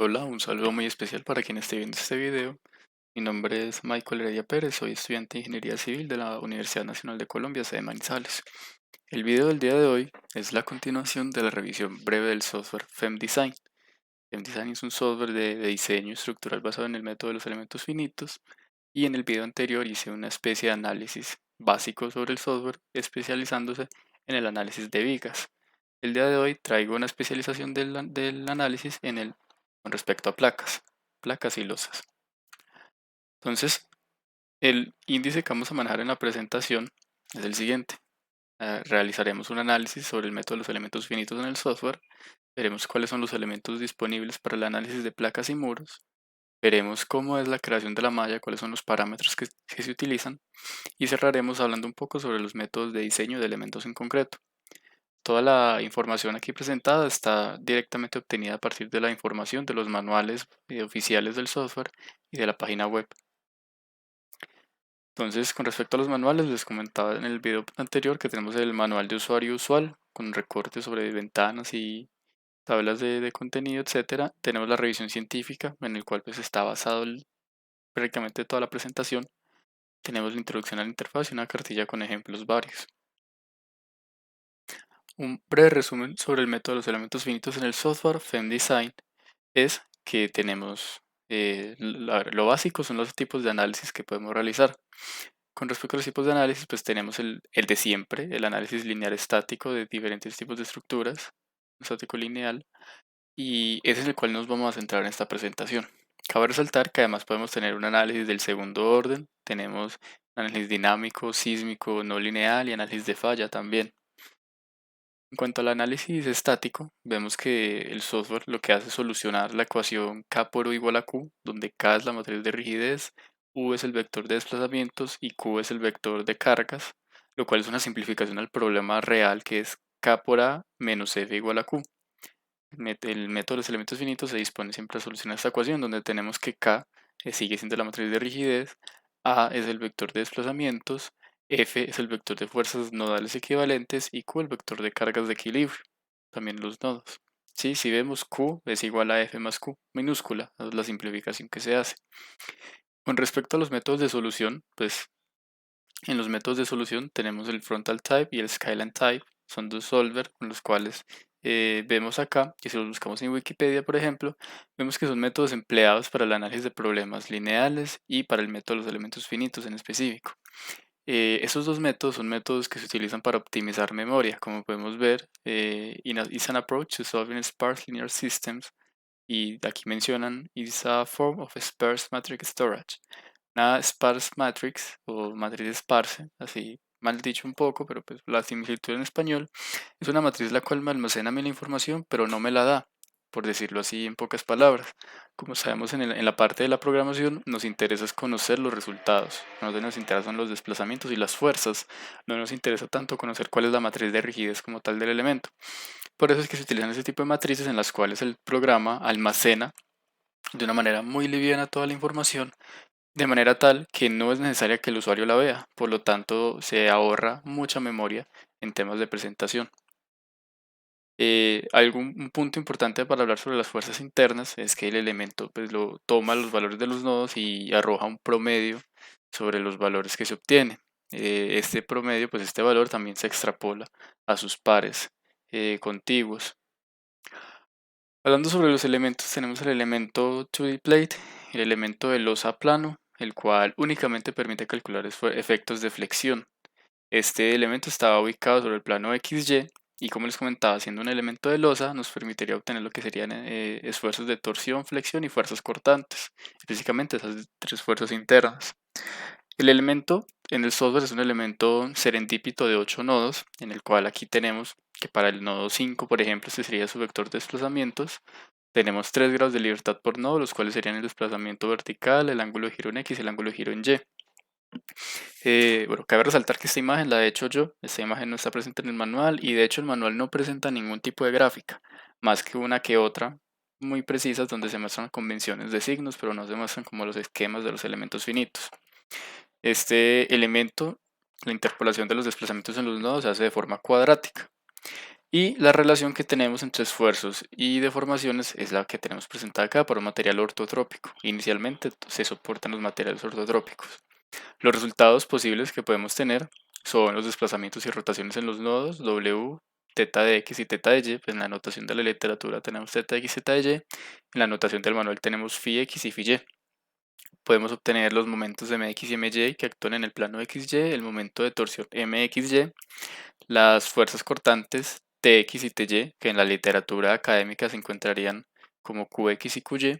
Hola, un saludo muy especial para quien esté viendo este video. Mi nombre es Michael Heredia Pérez, soy estudiante de Ingeniería Civil de la Universidad Nacional de Colombia, sede Manizales. El video del día de hoy es la continuación de la revisión breve del software FEMDesign. FEMDesign es un software de diseño estructural basado en el método de los elementos finitos y en el video anterior hice una especie de análisis básico sobre el software, especializándose en el análisis de vigas. El día de hoy traigo una especialización del análisis con respecto a placas y losas. Entonces, el índice que vamos a manejar en la presentación es el siguiente. Realizaremos un análisis sobre el método de los elementos finitos en el software, veremos cuáles son los elementos disponibles para el análisis de placas y muros, veremos cómo es la creación de la malla, cuáles son los parámetros que se utilizan y cerraremos hablando un poco sobre los métodos de diseño de elementos en concreto. Toda la información aquí presentada está directamente obtenida a partir de la información de los manuales oficiales del software y de la página web. Entonces, con respecto a los manuales, les comentaba en el video anterior que tenemos el manual de usuario usual con recortes sobre ventanas y tablas de contenido, etcétera. Tenemos la revisión científica en el cual pues está basado prácticamente toda la presentación. Tenemos la introducción a la interfaz y una cartilla con ejemplos varios. Un breve resumen sobre el método de los elementos finitos en el software FEMDesign es que tenemos lo básico son los tipos de análisis que podemos realizar. Con respecto a los tipos de análisis, pues tenemos el de siempre, el análisis lineal estático de diferentes tipos de estructuras, estático lineal, y ese es el cual nos vamos a centrar en esta presentación. Cabe resaltar que además podemos tener un análisis del segundo orden, tenemos análisis dinámico, sísmico, no lineal y análisis de falla también. En cuanto al análisis estático, vemos que el software lo que hace es solucionar la ecuación K por U igual a Q, donde K es la matriz de rigidez, U es el vector de desplazamientos y Q es el vector de cargas, lo cual es una simplificación al problema real que es K por A menos F igual a Q. El método de los elementos finitos se dispone siempre a solucionar esta ecuación, donde tenemos que K sigue siendo la matriz de rigidez, A es el vector de desplazamientos, F es el vector de fuerzas nodales equivalentes y Q el vector de cargas de equilibrio, también los nodos. Sí, si vemos Q es igual a F más Q minúscula, esa es la simplificación que se hace. Con respecto a los métodos de solución, pues en los métodos de solución tenemos el frontal type y el skyline type, son dos solver con los cuales vemos acá, y si los buscamos en Wikipedia por ejemplo, vemos que son métodos empleados para el análisis de problemas lineales y para el método de los elementos finitos en específico. Esos dos métodos son métodos que se utilizan para optimizar memoria, como podemos ver, is an approach to solving sparse linear systems, y aquí mencionan is a form of sparse matrix storage. Una sparse matrix o matriz esparse, así mal dicho un poco, pero pues la similitud en español, es una matriz la cual me almacena a mí la información, pero no me la da, por decirlo así en pocas palabras. Como sabemos en la parte de la programación nos interesa es conocer los resultados, no nos interesan los desplazamientos y las fuerzas, no nos interesa tanto conocer cuál es la matriz de rigidez como tal del elemento. Por eso es que se utilizan ese tipo de matrices en las cuales el programa almacena de una manera muy liviana toda la información, de manera tal que no es necesaria que el usuario la vea, por lo tanto se ahorra mucha memoria en temas de presentación. Un punto importante para hablar sobre las fuerzas internas es que el elemento pues, lo toma los valores de los nodos y arroja un promedio sobre los valores que se obtienen. Este promedio, pues este valor también se extrapola a sus pares contiguos. Hablando sobre los elementos, tenemos el elemento 2D plate, el elemento de losa plano, el cual únicamente permite calcular efectos de flexión. Este elemento estaba ubicado sobre el plano XY y, como les comentaba, siendo un elemento de losa nos permitiría obtener lo que serían esfuerzos de torsión, flexión y fuerzas cortantes, específicamente esas tres fuerzas internas. El elemento en el software es un elemento serendípito de 8 nodos, en el cual aquí tenemos que para el nodo 5, por ejemplo, este sería su vector de desplazamientos. Tenemos 3 grados de libertad por nodo, los cuales serían el desplazamiento vertical, el ángulo de giro en X y el ángulo de giro en Y. Bueno, cabe resaltar que esta imagen la he hecho yo, esta imagen no está presente en el manual y de hecho el manual no presenta ningún tipo de gráfica, más que una que otra muy precisas donde se muestran convenciones de signos, pero no se muestran como los esquemas de los elementos finitos. Este elemento, la interpolación de los desplazamientos en los nodos se hace de forma cuadrática. Y la relación que tenemos entre esfuerzos y deformaciones es la que tenemos presentada acá para un material ortotrópico. Inicialmente se soportan los materiales ortotrópicos. Los resultados posibles que podemos tener son los desplazamientos y rotaciones en los nodos W, teta de X y teta de Y. Pues en la notación de la literatura tenemos teta de X, teta de Y. En la notación del manual tenemos phi X y phi Y. Podemos obtener los momentos Mx y My que actúan en el plano XY, el momento de torsión MXY, las fuerzas cortantes Tx y Ty, que en la literatura académica se encontrarían como Qx y Qy,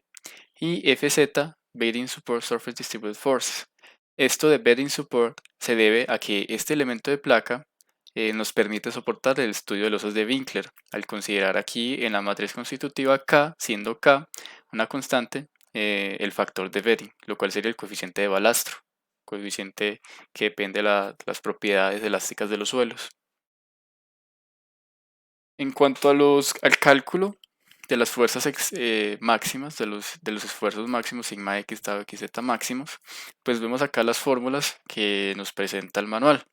y Fz, Bearing Support Surface Distributed Forces. Esto de Bearing Support se debe a que este elemento de placa nos permite soportar el estudio de los osos de Winkler, al considerar aquí en la matriz constitutiva K, siendo K una constante, el factor de Bearing, lo cual sería el coeficiente de balastro, coeficiente que depende de las propiedades elásticas de los suelos. En cuanto al cálculo de las fuerzas máximas, de los esfuerzos máximos, sigma x, tau x, z máximos, pues vemos acá las fórmulas que nos presenta el manual.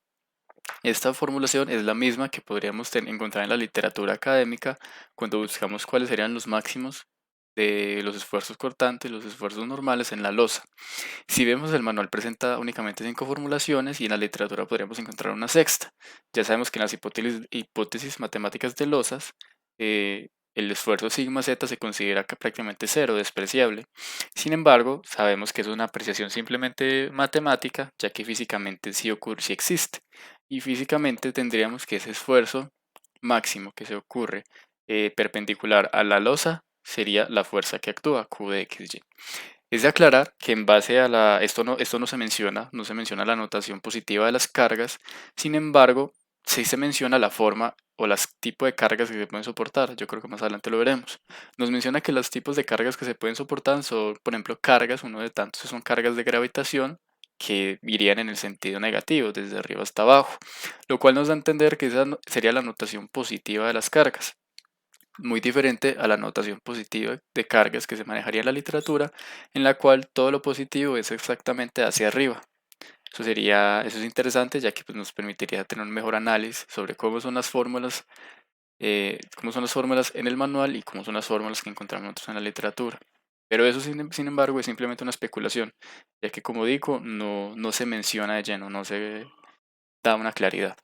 Esta formulación es la misma que podríamos encontrar en la literatura académica cuando buscamos cuáles serían los máximos de los esfuerzos cortantes y los esfuerzos normales en la losa. Si vemos, el manual presenta únicamente 5 formulaciones y en la literatura podríamos encontrar una sexta. Ya sabemos que en las hipótesis matemáticas de losas, el esfuerzo sigma z se considera prácticamente cero, despreciable. Sin embargo, sabemos que es una apreciación simplemente matemática, ya que físicamente sí ocurre, sí existe. Y físicamente tendríamos que ese esfuerzo máximo que se ocurre perpendicular a la losa sería la fuerza que actúa, Q de XY. Es de aclarar que en base a esto no se menciona, no se menciona la notación positiva de las cargas. Sin embargo, sí se menciona la forma o los tipos de cargas que se pueden soportar. Yo creo que más adelante lo veremos. Nos menciona que los tipos de cargas que se pueden soportar son, por ejemplo, cargas, uno de tantos son cargas de gravitación que irían en el sentido negativo, desde arriba hasta abajo, lo cual nos da a entender que esa sería la notación positiva de las cargas, muy diferente a la notación positiva de cargas que se manejaría en la literatura, en la cual todo lo positivo es exactamente hacia arriba. Eso es interesante, ya que pues, nos permitiría tener un mejor análisis sobre cómo son las fórmulas en el manual y cómo son las fórmulas que encontramos nosotros en la literatura. Pero eso, sin embargo, es simplemente una especulación, ya que como digo, no se menciona de lleno, no se da una claridad.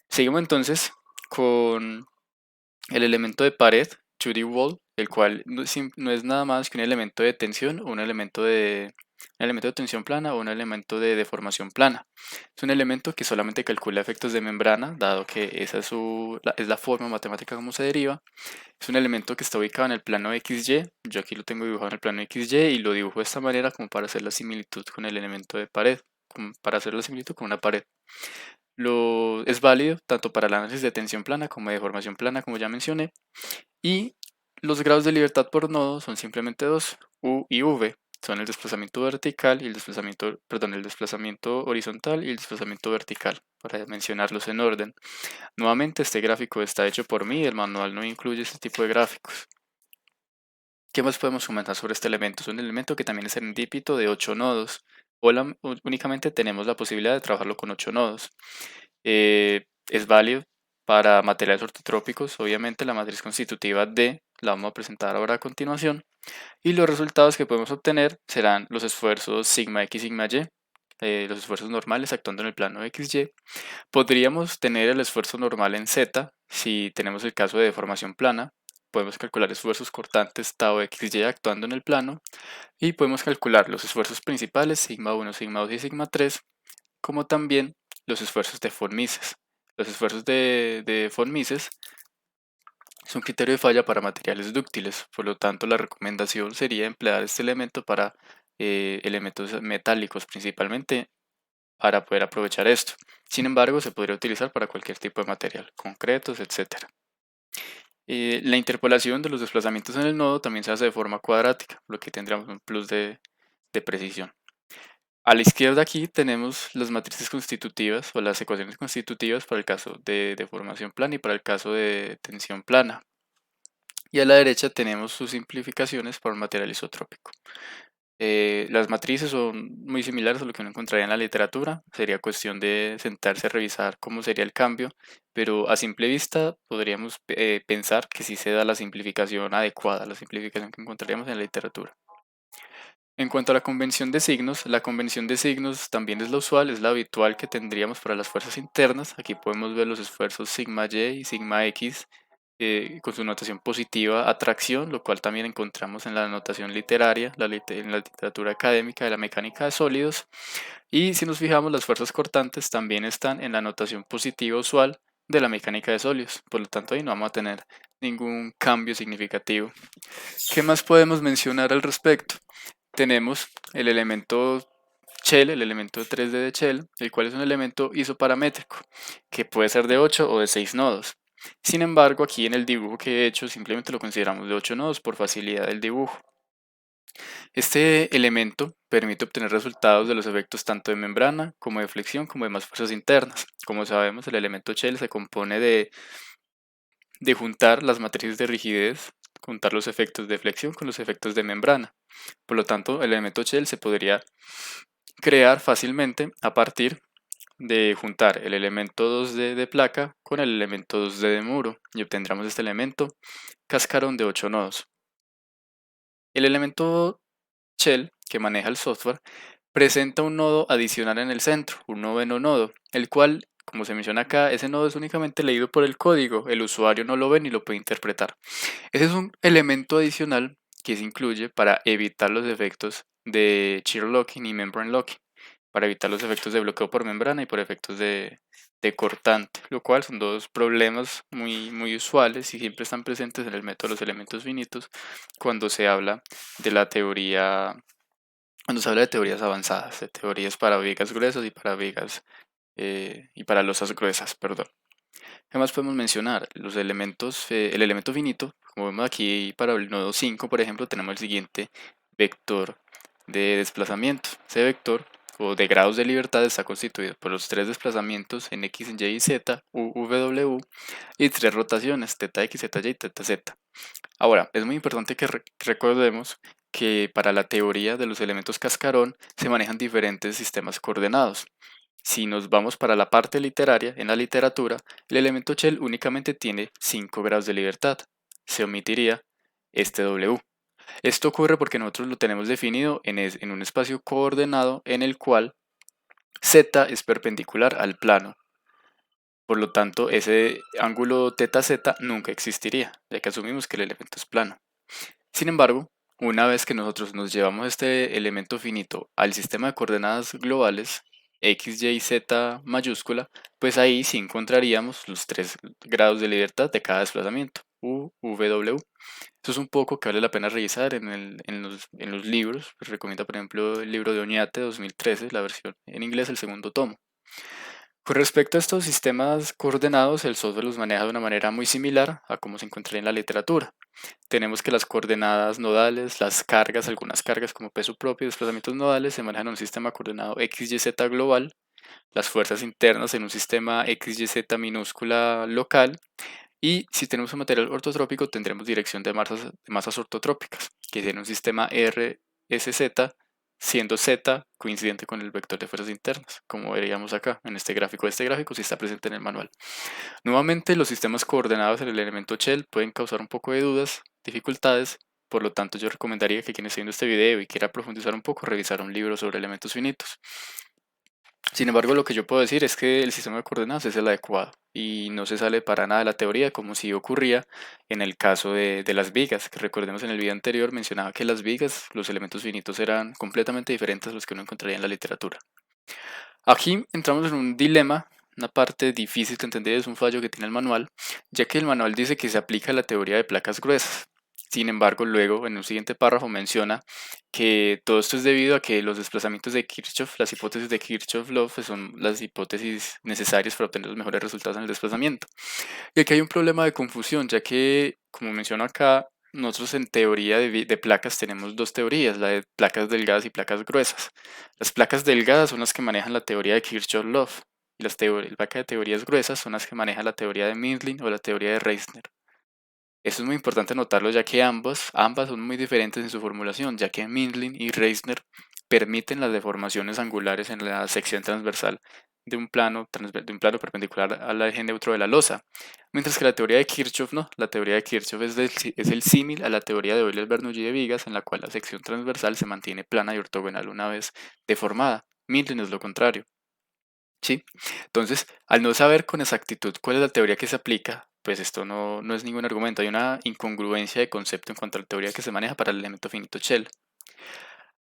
Seguimos entonces con el elemento de pared, 2D wall, el cual no es nada más que un elemento de tensión o un elemento de tensión plana o un elemento de deformación plana. Es un elemento que solamente calcula efectos de membrana, dado que esa es la forma matemática como se deriva. Es un elemento que está ubicado en el plano XY. Yo aquí lo tengo dibujado en el plano XY y lo dibujo de esta manera como para hacer la similitud con el elemento de pared, como para hacer la similitud con una pared. Es válido tanto para el análisis de tensión plana como de deformación plana, como ya mencioné. Y los grados de libertad por nodo son simplemente dos, U y V. Son el desplazamiento vertical y el desplazamiento horizontal y el desplazamiento vertical, para mencionarlos en orden. Nuevamente, este gráfico está hecho por mí, el manual no incluye este tipo de gráficos. ¿Qué más podemos comentar sobre este elemento? Es un elemento que también es serendípito de 8 nodos. Únicamente tenemos la posibilidad de trabajarlo con 8 nodos. Es válido para materiales ortotrópicos. Obviamente la matriz constitutiva D la vamos a presentar ahora a continuación. Y los resultados que podemos obtener serán los esfuerzos sigma x, sigma y, los esfuerzos normales actuando en el plano XY. Podríamos tener el esfuerzo normal en Z si tenemos el caso de deformación plana. Podemos calcular esfuerzos cortantes tau xy actuando en el plano. Y podemos calcular los esfuerzos principales, sigma 1, sigma 2 y sigma 3, como también los esfuerzos de von Mises. Los esfuerzos de von Mises es un criterio de falla para materiales dúctiles, por lo tanto la recomendación sería emplear este elemento para elementos metálicos principalmente para poder aprovechar esto. Sin embargo, se podría utilizar para cualquier tipo de material, concretos, etc. La interpolación de los desplazamientos en el nodo también se hace de forma cuadrática, lo que tendríamos un plus de precisión. A la izquierda aquí tenemos las matrices constitutivas o las ecuaciones constitutivas para el caso de deformación plana y para el caso de tensión plana. Y a la derecha tenemos sus simplificaciones para un material isotrópico. Las matrices son muy similares a lo que uno encontraría en la literatura. Sería cuestión de sentarse a revisar cómo sería el cambio, pero a simple vista podríamos pensar que sí se da la simplificación adecuada, la simplificación que encontraríamos en la literatura. En cuanto a la convención de signos también es la usual, es la habitual que tendríamos para las fuerzas internas. Aquí podemos ver los esfuerzos sigma y y sigma x con su notación positiva, atracción, lo cual también encontramos en la notación literaria, en la literatura académica de la mecánica de sólidos. Y si nos fijamos, las fuerzas cortantes también están en la notación positiva usual de la mecánica de sólidos. Por lo tanto, ahí no vamos a tener ningún cambio significativo. ¿Qué más podemos mencionar al respecto? Tenemos el elemento shell, el elemento 3D de shell, el cual es un elemento isoparamétrico, que puede ser de 8 o de 6 nodos. Sin embargo, aquí en el dibujo que he hecho simplemente lo consideramos de 8 nodos por facilidad del dibujo. Este elemento permite obtener resultados de los efectos tanto de membrana como de flexión como de más fuerzas internas. Como sabemos, el elemento shell se compone de juntar las matrices de rigidez, juntar los efectos de flexión con los efectos de membrana. Por lo tanto, el elemento shell se podría crear fácilmente a partir de juntar el elemento 2D de placa con el elemento 2D de muro y obtendremos este elemento cascarón de 8 nodos. El elemento shell que maneja el software presenta un nodo adicional en el centro, un noveno nodo, el cual, como se menciona acá, ese nodo es únicamente leído por el código, el usuario no lo ve ni lo puede interpretar. Ese es un elemento adicional que se incluye para evitar los efectos de shear locking y membrane locking, para evitar los efectos de bloqueo por membrana y por efectos de cortante, lo cual son dos problemas muy usuales y siempre están presentes en el método de los elementos finitos cuando se habla de la teoría, cuando se habla de teorías avanzadas, de teorías para vigas gruesas y para vigas y para losas gruesas, perdón. ¿Qué más podemos mencionar? Los elementos, el elemento finito, como vemos aquí para el nodo 5, por ejemplo, tenemos el siguiente vector de desplazamiento. Ese vector o de grados de libertad está constituido por los tres desplazamientos en x, en y y z, u, w, y tres rotaciones, θ, x, θ, y, θ, z. Ahora, es muy importante que recordemos que para la teoría de los elementos cascarón se manejan diferentes sistemas coordenados. Si nos vamos para la parte literaria, en la literatura, el elemento shell únicamente tiene 5 grados de libertad. Se omitiría este W. Esto ocurre porque nosotros lo tenemos definido en un espacio coordenado en el cual Z es perpendicular al plano. Por lo tanto, ese ángulo θz nunca existiría, ya que asumimos que el elemento es plano. Sin embargo, una vez que nosotros nos llevamos este elemento finito al sistema de coordenadas globales, x, y, z mayúscula, pues ahí sí encontraríamos los 3 grados de libertad de cada desplazamiento, u, v, w. Eso es un poco que vale la pena revisar en los libros. Les recomiendo, por ejemplo, el libro de Oñate 2013, la versión en inglés, el segundo tomo. Con respecto a estos sistemas coordenados, el software los maneja de una manera muy similar a como se encontraría en la literatura. Tenemos que las coordenadas nodales, las cargas, algunas cargas como peso propio y desplazamientos nodales se manejan en un sistema coordenado XYZ global, las fuerzas internas en un sistema XYZ minúscula local, y si tenemos un material ortotrópico tendremos dirección de masas ortotrópicas, que es en un sistema RSZ, siendo Z coincidente con el vector de fuerzas internas, como veríamos acá en este gráfico. Este gráfico sí está presente en el manual. Nuevamente, los sistemas coordenados en el elemento shell pueden causar un poco de dudas, dificultades, por lo tanto yo recomendaría que quien esté viendo este video y quiera profundizar un poco, revisar un libro sobre elementos finitos. Sin embargo, lo que yo puedo decir es que el sistema de coordenadas es el adecuado y no se sale para nada de la teoría como si ocurría en el caso de las vigas, que recordemos en el video anterior mencionaba que las vigas, los elementos finitos eran completamente diferentes a los que uno encontraría en la literatura. Aquí entramos en un dilema, una parte difícil de entender, es un fallo que tiene el manual, ya que el manual dice que se aplica la teoría de placas gruesas. Sin embargo, luego en un siguiente párrafo menciona que todo esto es debido a que los desplazamientos de Kirchhoff, las hipótesis de Kirchhoff-Love, pues son las hipótesis necesarias para obtener los mejores resultados en el desplazamiento. Y aquí hay un problema de confusión, ya que, como menciono acá, nosotros en teoría de placas tenemos dos teorías, la de placas delgadas y placas gruesas. Las placas delgadas son las que manejan la teoría de Kirchhoff-Love y las placas de teorías gruesas son las que manejan la teoría de Mindlin o la teoría de Reisner. Esto es muy importante notarlo ya que ambas son muy diferentes en su formulación, ya que Mindlin y Reisner permiten las deformaciones angulares en la sección transversal de un plano perpendicular al eje neutro de la losa, mientras que la teoría de Kirchhoff no. La teoría de Kirchhoff es el símil a la teoría de Euler-Bernoulli de vigas, en la cual la sección transversal se mantiene plana y ortogonal una vez deformada. Mindlin es lo contrario. ¿Sí? Entonces, al no saber con exactitud cuál es la teoría que se aplica, pues esto no es ningún argumento. Hay una incongruencia de concepto en cuanto a la teoría que se maneja para el elemento finito shell.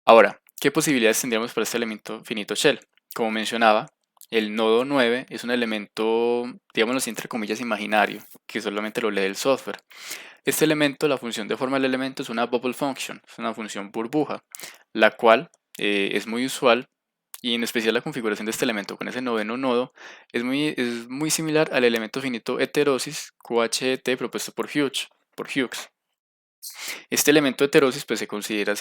Ahora, ¿qué posibilidades tendríamos para este elemento finito shell? Como mencionaba, el nodo 9 es un elemento, digámoslo así, entre comillas, imaginario, que solamente lo lee el software. Este elemento, la función de forma del elemento es una bubble function, es una función burbuja, la cual es muy usual y en especial la configuración de este elemento con ese noveno nodo es muy similar al elemento finito heterosis QHT propuesto por Hughes. Este elemento heterosis pues se considera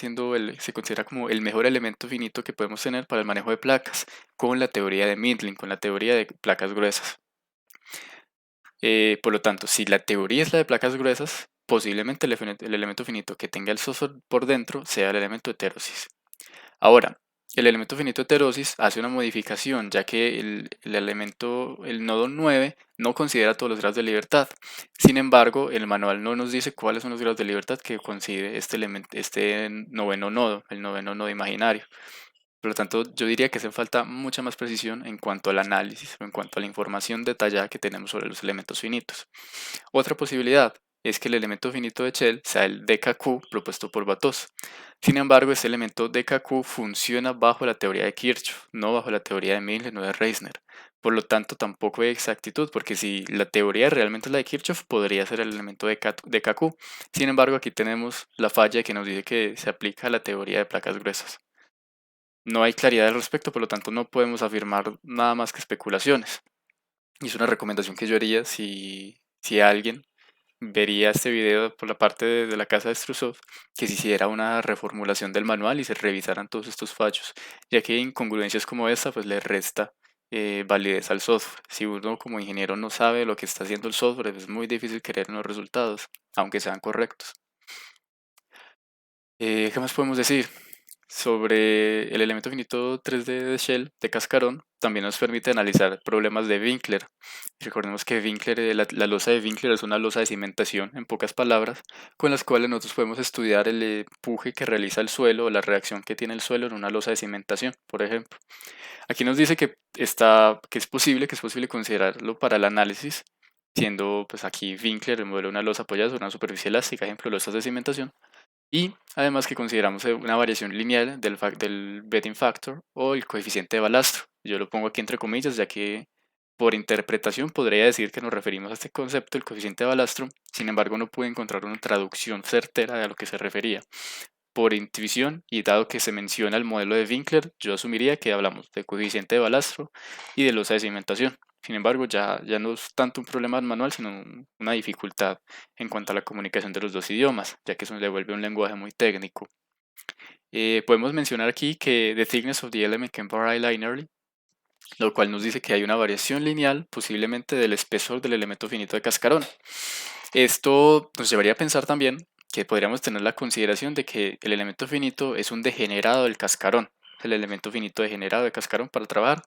como el mejor elemento finito que podemos tener para el manejo de placas con la teoría de Mindlin, con la teoría de placas gruesas. Por lo tanto, si la teoría es la de placas gruesas, posiblemente el elemento finito que tenga el software por dentro sea el elemento heterosis. Ahora, el elemento finito heterosis hace una modificación, ya que el nodo 9 no considera todos los grados de libertad. Sin embargo, el manual no nos dice cuáles son los grados de libertad que considere este noveno nodo, el noveno nodo imaginario. Por lo tanto, yo diría que hace falta mucha más precisión en cuanto al análisis o en cuanto a la información detallada que tenemos sobre los elementos finitos. Otra posibilidad es que el elemento finito de Shell sea el DKQ propuesto por Batos. Sin embargo, este elemento DKQ funciona bajo la teoría de Kirchhoff, no bajo la teoría de Milne o de Reisner. Por lo tanto, tampoco hay exactitud, porque si la teoría realmente es la de Kirchhoff, podría ser el elemento DKQ. Sin embargo, aquí tenemos la falla que nos dice que se aplica a la teoría de placas gruesas. No hay claridad al respecto, por lo tanto no podemos afirmar nada más que especulaciones. Y es una recomendación que yo haría si alguien vería este video por la parte de la casa de Strusov, que se hiciera una reformulación del manual y se revisaran todos estos fallos, ya que incongruencias como esta pues le resta validez al software. Si uno como ingeniero no sabe lo que está haciendo el software, es muy difícil creer en los resultados, aunque sean correctos. ¿Qué más podemos decir? Sobre el elemento finito 3D de Shell de cascarón, también nos permite analizar problemas de Winkler. Recordemos que la losa de Winkler es una losa de cimentación, en pocas palabras, con las cuales nosotros podemos estudiar el empuje que realiza el suelo o la reacción que tiene el suelo en una losa de cimentación, por ejemplo. Aquí nos dice que es posible considerarlo para el análisis, siendo pues aquí Winkler el modelo de una losa apoyada sobre una superficie elástica, ejemplo, losas de cimentación, y además que consideramos una variación lineal del bedding factor o el coeficiente de balastro. Yo lo pongo aquí entre comillas, ya que por interpretación podría decir que nos referimos a este concepto, el coeficiente de balastro. Sin embargo, no pude encontrar una traducción certera de a lo que se refería. Por intuición, y dado que se menciona el modelo de Winkler, yo asumiría que hablamos de coeficiente de balastro y de losa de cimentación. Sin embargo, ya no es tanto un problema manual, sino una dificultad en cuanto a la comunicación de los dos idiomas, ya que eso le vuelve un lenguaje muy técnico. Podemos mencionar aquí que the thickness of the element can vary linearly, lo cual nos dice que hay una variación lineal posiblemente del espesor del elemento finito de cascarón. Esto nos llevaría a pensar también que podríamos tener la consideración de que el elemento finito es un degenerado del cascarón, el elemento finito degenerado de cascarón para trabajar,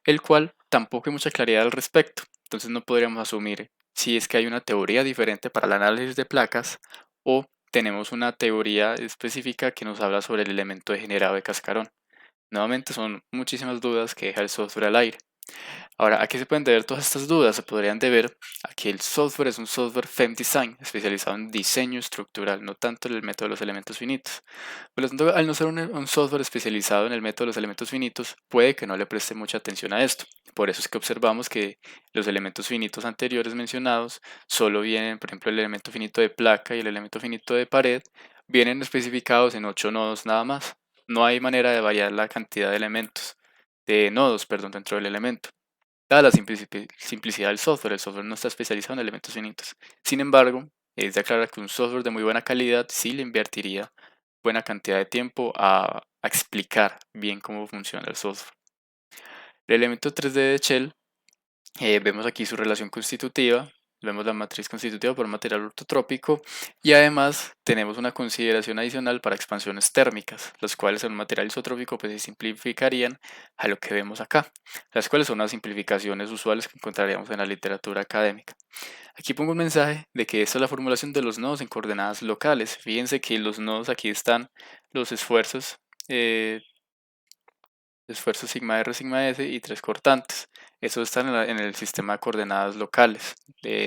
el cual tampoco hay mucha claridad al respecto. Entonces no podríamos asumir si es que hay una teoría diferente para el análisis de placas o tenemos una teoría específica que nos habla sobre el elemento degenerado de cascarón. Nuevamente son muchísimas dudas que deja el software al aire. Ahora, ¿a qué se pueden deber todas estas dudas? Se podrían deber a que el software es un software FEM-Design, especializado en diseño estructural, no tanto en el método de los elementos finitos. Por lo tanto, al no ser un software especializado en el método de los elementos finitos, puede que no le preste mucha atención a esto. Por eso es que observamos que los elementos finitos anteriores mencionados solo vienen, por ejemplo, el elemento finito de placa y el elemento finito de pared, vienen especificados en 8 nodos nada más. No hay manera de variar la cantidad de nodos, perdón, dentro del elemento. Dada la simplicidad del software, el software no está especializado en elementos finitos. Sin embargo, es de aclarar que un software de muy buena calidad sí le invertiría buena cantidad de tiempo a explicar bien cómo funciona el software. El elemento 3D de Shell, vemos aquí su relación constitutiva. vemos la matriz constitutiva por un material ortotrópico y además tenemos una consideración adicional para expansiones térmicas, las cuales en un material isotrópico pues se simplificarían a lo que vemos acá, las cuales son las simplificaciones usuales que encontraríamos en la literatura académica. Aquí pongo un mensaje de que esta es la formulación de los nodos en coordenadas locales. Fíjense que los nodos aquí están los eh, esfuerzos sigma r, sigma s y tres cortantes. Eso está en el sistema de coordenadas locales,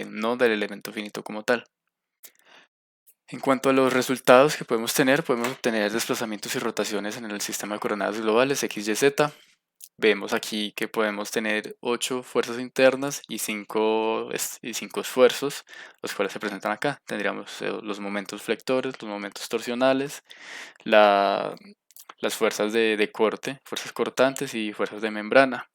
no del elemento finito como tal. En cuanto a los resultados que podemos obtener desplazamientos y rotaciones en el sistema de coordenadas globales x, y, z. Vemos aquí que podemos tener 8 fuerzas internas y 5 esfuerzos, los cuales se presentan acá. Tendríamos los momentos flectores, los momentos torsionales, las fuerzas de corte, fuerzas cortantes y fuerzas de membrana.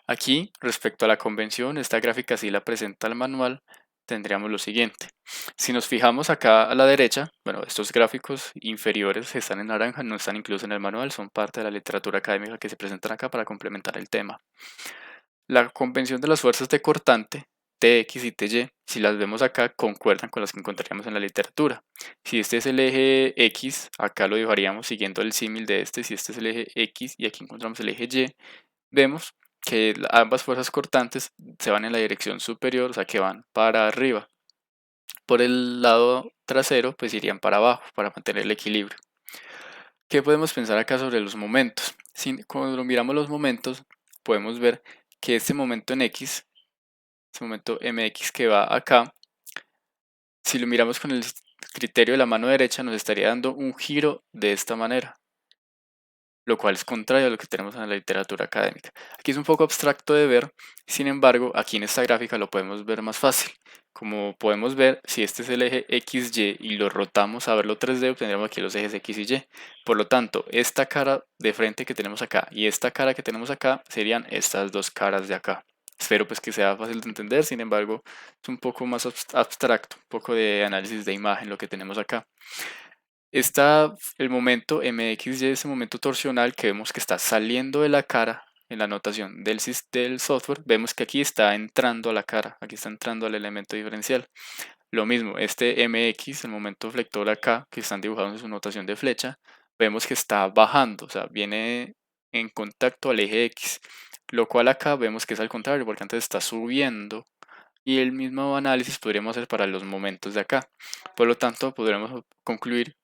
Aquí, respecto a la convención, esta gráfica sí la presenta el manual, tendríamos lo siguiente. Si nos fijamos acá a la derecha, bueno, estos gráficos inferiores que están en naranja no están incluidos en el manual, son parte de la literatura académica que se presentan acá para complementar el tema. La convención de las fuerzas de cortante, Tx y Ty, si las vemos acá, concuerdan con las que encontraríamos en la literatura. Si este es el eje X, acá lo dibujaríamos siguiendo el símil de este. Si este es el eje X y aquí encontramos el eje Y, vemos que ambas fuerzas cortantes se van en la dirección superior, o sea que van para arriba. Por el lado trasero, pues irían para abajo, para mantener el equilibrio. ¿Qué podemos pensar acá sobre los momentos? Cuando miramos los momentos, podemos ver que este momento en X, este momento mx que va acá, si lo miramos con el criterio de la mano derecha, nos estaría dando un giro de esta manera, lo cual es contrario a lo que tenemos en la literatura académica. Aquí es un poco abstracto de ver, sin embargo, aquí en esta gráfica lo podemos ver más fácil. Como podemos ver, si este es el eje XY y lo rotamos a verlo 3D, obtendremos aquí los ejes X y Y. Por lo tanto, esta cara de frente que tenemos acá y esta cara que tenemos acá serían estas dos caras de acá. Espero pues que sea fácil de entender, sin embargo, es un poco más abstracto, un poco de análisis de imagen lo que tenemos acá. Está el momento MXY, ese momento torsional que vemos que está saliendo de la cara en la notación del software. Vemos que aquí está entrando a la cara, aquí está entrando al elemento diferencial. Lo mismo, este MX, el momento flector acá, que están dibujados en su notación de flecha, vemos que está bajando, o sea, viene en contacto al eje X, lo cual acá vemos que es al contrario, porque antes está subiendo, y el mismo análisis podríamos hacer para los momentos de acá. Por lo tanto, podremos concluir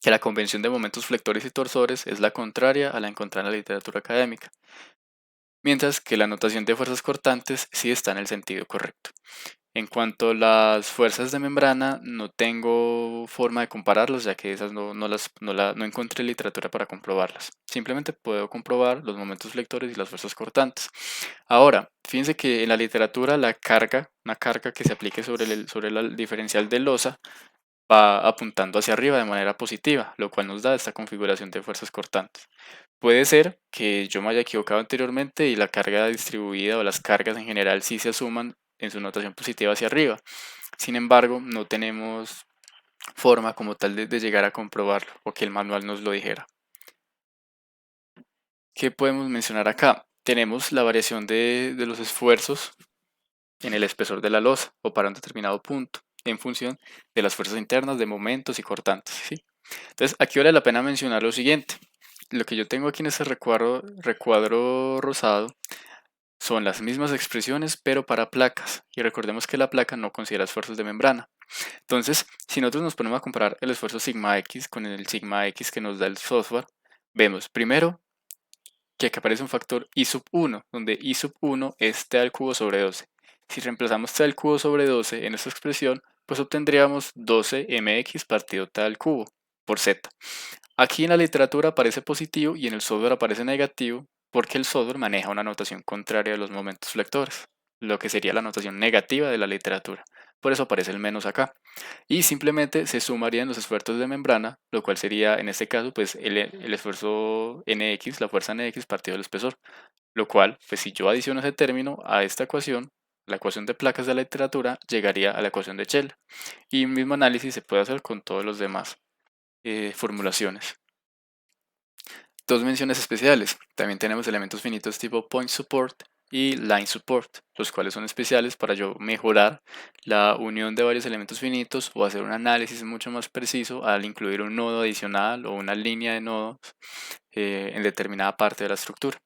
que la convención de momentos flectores y torsores es la contraria a la encontrada en la literatura académica, mientras que la notación de fuerzas cortantes sí está en el sentido correcto. En cuanto a las fuerzas de membrana, no tengo forma de compararlas, ya que esas no encontré literatura para comprobarlas. Simplemente puedo comprobar los momentos flectores y las fuerzas cortantes. Ahora, fíjense que en la literatura una carga que se aplique sobre el diferencial de losa, va apuntando hacia arriba de manera positiva, lo cual nos da esta configuración de fuerzas cortantes. Puede ser que yo me haya equivocado anteriormente y la carga distribuida o las cargas en general sí se asuman en su notación positiva hacia arriba. Sin embargo, no tenemos forma como tal de llegar a comprobarlo o que el manual nos lo dijera. ¿Qué podemos mencionar acá? Tenemos la variación de los esfuerzos en el espesor de la losa o para un determinado punto en función de las fuerzas internas, de momentos y cortantes, ¿sí? Entonces, aquí vale la pena mencionar lo siguiente. Lo que yo tengo aquí en este recuadro rosado son las mismas expresiones, pero para placas. Y recordemos que la placa no considera esfuerzos de membrana. Entonces, si nosotros nos ponemos a comparar el esfuerzo sigma x con el sigma x que nos da el software, vemos primero que aquí aparece un factor i sub 1, donde i sub 1 es t al cubo sobre 12. Si reemplazamos t al cubo sobre 12 en esta expresión, pues obtendríamos 12 mx partido t al cubo por z. Aquí en la literatura aparece positivo y en el software aparece negativo porque el software maneja una notación contraria de los momentos flectores, lo que sería la notación negativa de la literatura. Por eso aparece el menos acá. Y simplemente se sumarían los esfuerzos de membrana, lo cual sería en este caso pues el esfuerzo Nx, la fuerza Nx partido del espesor. Lo cual, pues si yo adiciono ese término a esta ecuación, la ecuación de placas de la literatura llegaría a la ecuación de Chell. Y el mismo análisis se puede hacer con todos los demás formulaciones. Dos menciones especiales. También tenemos elementos finitos tipo point support y line support, los cuales son especiales para yo mejorar la unión de varios elementos finitos o hacer un análisis mucho más preciso al incluir un nodo adicional o una línea de nodos en determinada parte de la estructura.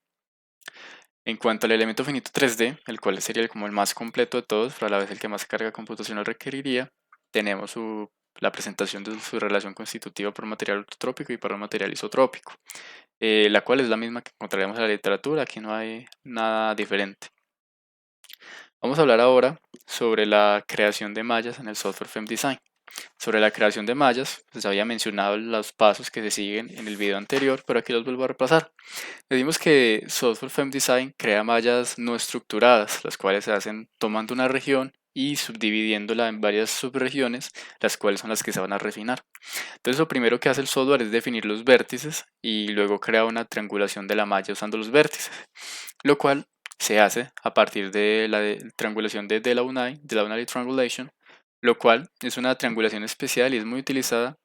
En cuanto al elemento finito 3D, el cual sería como el más completo de todos, pero a la vez el que más carga computacional requeriría, tenemos la presentación de su relación constitutiva por material ortotrópico y por un material isotrópico, la cual es la misma que encontraremos en la literatura, aquí no hay nada diferente. Vamos a hablar ahora sobre la creación de mallas en el software FemDesign. Sobre la creación de mallas, pues había mencionado los pasos que se siguen en el video anterior, pero aquí los vuelvo a repasar. Decimos que Software FemDesign crea mallas no estructuradas, las cuales se hacen tomando una región y subdividiéndola en varias subregiones, las cuales son las que se van a refinar. Entonces lo primero que hace el software es definir los vértices y luego crea una triangulación de la malla usando los vértices, lo cual se hace a partir de la triangulación de Delaunay Triangulation, lo cual es una triangulación especial y es muy utilizada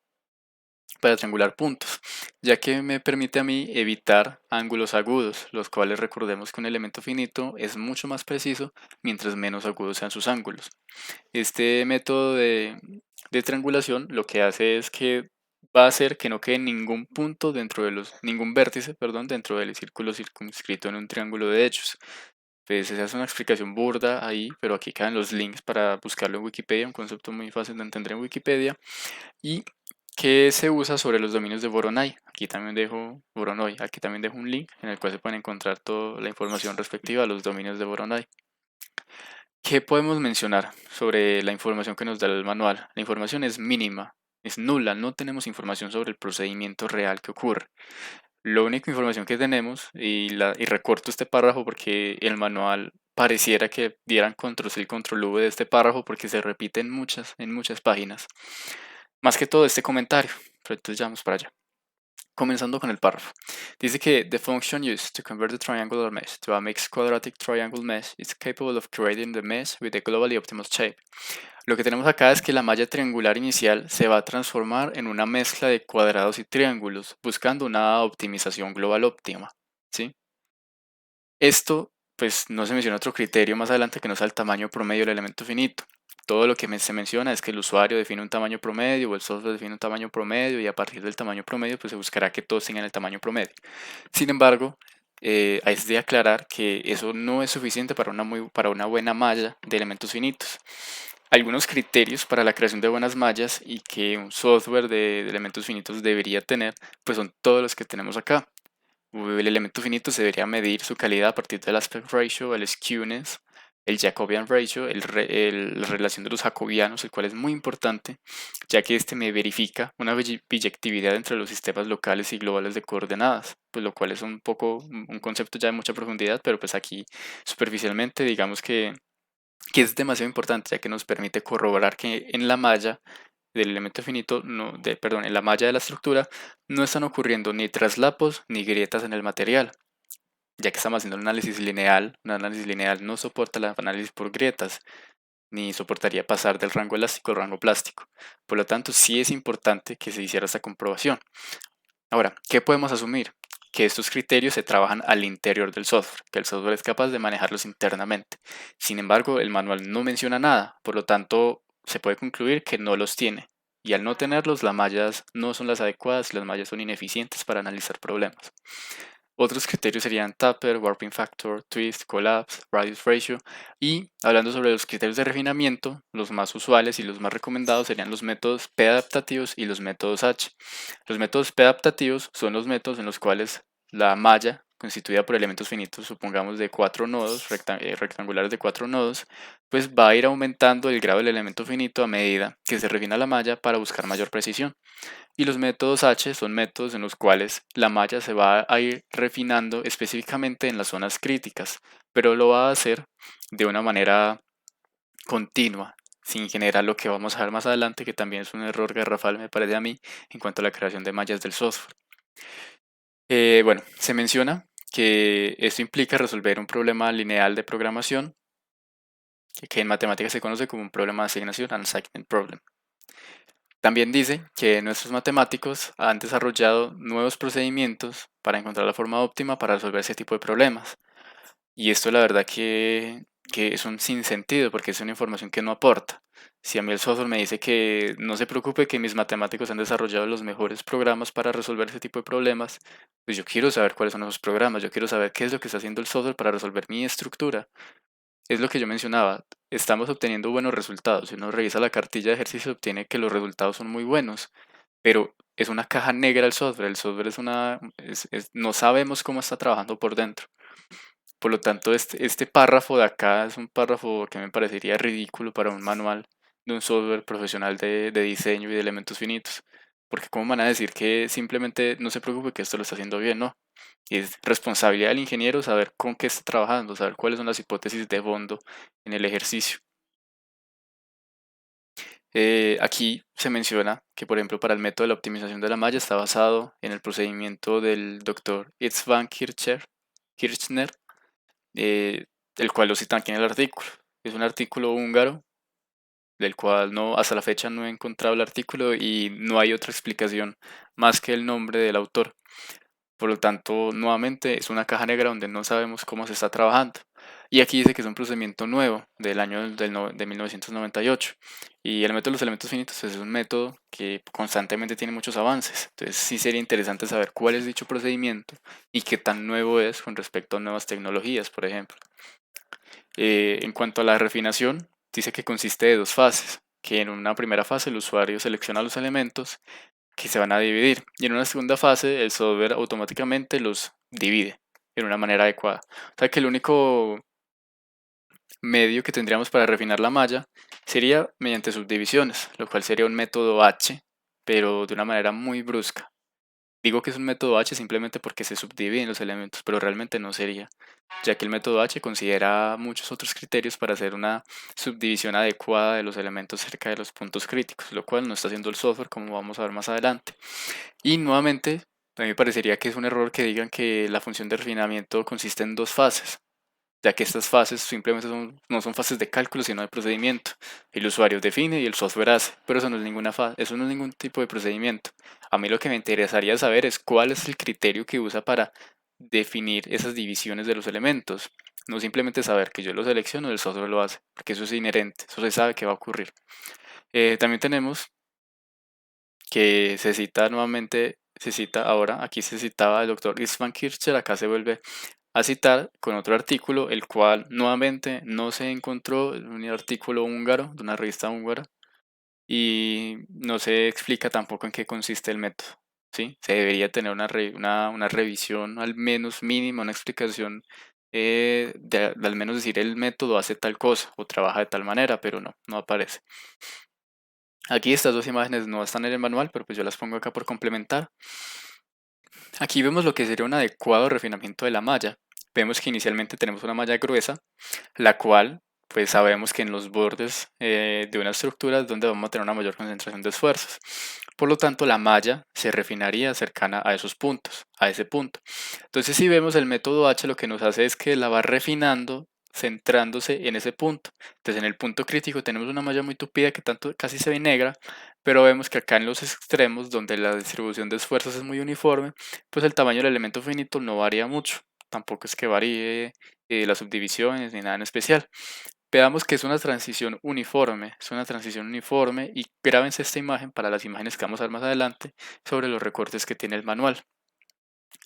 para triangular puntos, ya que me permite a mí evitar ángulos agudos, los cuales recordemos que un elemento finito es mucho más preciso mientras menos agudos sean sus ángulos. Este método de triangulación lo que hace es que va a hacer que no quede ningún punto ningún vértice, perdón, dentro del círculo circunscrito en un triángulo de hechos. Pues esa es una explicación burda ahí, pero aquí quedan los links para buscarlo en Wikipedia, un concepto muy fácil de entender en Wikipedia. Y que se usa sobre los dominios de Voronoi. Aquí también dejo un link en el cual se pueden encontrar toda la información respectiva a los dominios de Voronoi. ¿Qué podemos mencionar sobre la información que nos da el manual? La información es mínima, es nula, no tenemos información sobre el procedimiento real que ocurre. La única información que tenemos, y recorto este párrafo porque el manual pareciera que dieran control C y control V de este párrafo porque se repite en muchas páginas. Más que todo este comentario, pero entonces ya vamos para allá. Comenzando con el párrafo. Dice que the function used to convert the triangular mesh to a mixed quadratic triangle mesh is capable of creating the mesh with a globally optimal shape. Lo que tenemos acá es que la malla triangular inicial se va a transformar en una mezcla de cuadrados y triángulos, buscando una optimización global óptima, ¿sí? Esto, pues, no se menciona otro criterio más adelante que no sea el tamaño promedio del elemento finito. Todo lo que se menciona es que el usuario define un tamaño promedio o el software define un tamaño promedio y a partir del tamaño promedio pues se buscará que todos tengan el tamaño promedio. Sin embargo, hay de aclarar que eso no es suficiente para una buena malla de elementos finitos. Algunos criterios para la creación de buenas mallas y que un software de elementos finitos debería tener, pues son todos los que tenemos acá. El elemento finito se debería medir su calidad a partir del aspect ratio, el skewness, el Jacobian ratio, la relación de los jacobianos, el cual es muy importante, ya que este me verifica una biyectividad entre los sistemas locales y globales de coordenadas, pues lo cual es un poco un concepto ya de mucha profundidad, pero pues aquí superficialmente digamos que es demasiado importante, ya que nos permite corroborar que en la malla del elemento finito, perdón, en la malla de la estructura, no están ocurriendo ni traslapos ni grietas en el material, ya que estamos haciendo un análisis lineal no soporta el análisis por grietas, ni soportaría pasar del rango elástico al rango plástico. Por lo tanto, sí es importante que se hiciera esta comprobación. Ahora, ¿qué podemos asumir? Que estos criterios se trabajan al interior del software, que el software es capaz de manejarlos internamente. Sin embargo, el manual no menciona nada, por lo tanto, se puede concluir que no los tiene. Y al no tenerlos, las mallas no son las adecuadas y las mallas son ineficientes para analizar problemas. Otros criterios serían taper, warping factor, twist, collapse, radius ratio. Y hablando sobre los criterios de refinamiento, los más usuales y los más recomendados serían los métodos P adaptativos y los métodos H. Los métodos P adaptativos son los métodos en los cuales la malla, constituida por elementos finitos, supongamos de 4 nodos, rectangulares de 4 nodos, pues va a ir aumentando el grado del elemento finito a medida que se refina la malla para buscar mayor precisión. Y los métodos H son métodos en los cuales la malla se va a ir refinando específicamente en las zonas críticas, pero lo va a hacer de una manera continua, sin generar lo que vamos a ver más adelante, que también es un error garrafal, me parece a mí, en cuanto a la creación de mallas del software. Bueno, se menciona que esto implica resolver un problema lineal de programación, que en matemáticas se conoce como un problema de asignación, an assignment problem. También dice que nuestros matemáticos han desarrollado nuevos procedimientos para encontrar la forma óptima para resolver ese tipo de problemas. Y esto la verdad que es un sinsentido porque es una información que no aporta. Si a mí el software me dice que no se preocupe que mis matemáticos han desarrollado los mejores programas para resolver ese tipo de problemas, pues yo quiero saber cuáles son esos programas, yo quiero saber qué es lo que está haciendo el software para resolver mi estructura. Es lo que yo mencionaba, estamos obteniendo buenos resultados. Si uno revisa la cartilla de ejercicio, obtiene que los resultados son muy buenos, pero es una caja negra el software es una, no sabemos cómo está trabajando por dentro. Por lo tanto, este párrafo de acá es un párrafo que me parecería ridículo para un manual de un software profesional de diseño y de elementos finitos. Porque ¿cómo van a decir que simplemente no se preocupe que esto lo está haciendo bien? No. Es responsabilidad del ingeniero saber con qué está trabajando, saber cuáles son las hipótesis de fondo en el ejercicio. Aquí se menciona que, por ejemplo, para el método de la optimización de la malla está basado en el procedimiento del doctor István Kirchner, eh, el cual lo citan aquí en el artículo. Es un artículo húngaro, del cual no, hasta la fecha no he encontrado el artículo y no hay otra explicación más que el nombre del autor. Por lo tanto, nuevamente es una caja negra donde no sabemos cómo se está trabajando. Y aquí dice que es un procedimiento nuevo del año de 1998. Y el método de los elementos finitos pues, es un método que constantemente tiene muchos avances. Entonces sí sería interesante saber cuál es dicho procedimiento y qué tan nuevo es con respecto a nuevas tecnologías, por ejemplo. En cuanto a la refinación, dice que consiste de dos fases, que en una primera fase el usuario selecciona los elementos que se van a dividir y en una segunda fase el software automáticamente los divide de una manera adecuada. O sea que el único medio que tendríamos para refinar la malla sería mediante subdivisiones, lo cual sería un método H, pero de una manera muy brusca. Digo que es un método H simplemente porque se subdividen los elementos, pero realmente no sería, ya que el método H considera muchos otros criterios para hacer una subdivisión adecuada de los elementos cerca de los puntos críticos, lo cual no está haciendo el software como vamos a ver más adelante. Y nuevamente, a mí me parecería que es un error que digan que la función de refinamiento consiste en dos fases, ya que estas fases simplemente no son fases de cálculo, sino de procedimiento. El usuario define y el software hace, pero eso no es ninguna eso no es ningún tipo de procedimiento. A mí lo que me interesaría saber es cuál es el criterio que usa para definir esas divisiones de los elementos. No simplemente saber que yo lo selecciono y el software lo hace, porque eso es inherente, eso se sabe que va a ocurrir. También tenemos que se cita nuevamente, se cita ahora, aquí se citaba el doctor István Kircher, acá se vuelve a citar con otro artículo, el cual nuevamente no se encontró, en un artículo húngaro, de una revista húngara, y no se explica tampoco en qué consiste el método. ¿Sí? Se debería tener una revisión, al menos mínima, una explicación de al menos decir el método hace tal cosa o trabaja de tal manera, pero no, no aparece. Aquí estas dos imágenes no están en el manual, pero pues yo las pongo acá por complementar. Aquí vemos lo que sería un adecuado refinamiento de la malla. Vemos que inicialmente tenemos una malla gruesa, la cual pues sabemos que en los bordes de una estructura es donde vamos a tener una mayor concentración de esfuerzos. Por lo tanto, la malla se refinaría cercana a esos puntos, a ese punto. Entonces, si vemos el método H, lo que nos hace es que la va refinando centrándose en ese punto. Entonces, en el punto crítico tenemos una malla muy tupida que tanto casi se ve negra, pero vemos que acá en los extremos, donde la distribución de esfuerzos es muy uniforme, pues el tamaño del elemento finito no varía mucho. Tampoco es que varíe las subdivisiones ni nada en especial. Veamos que es una transición uniforme y grábense esta imagen para las imágenes que vamos a ver más adelante sobre los recortes que tiene el manual.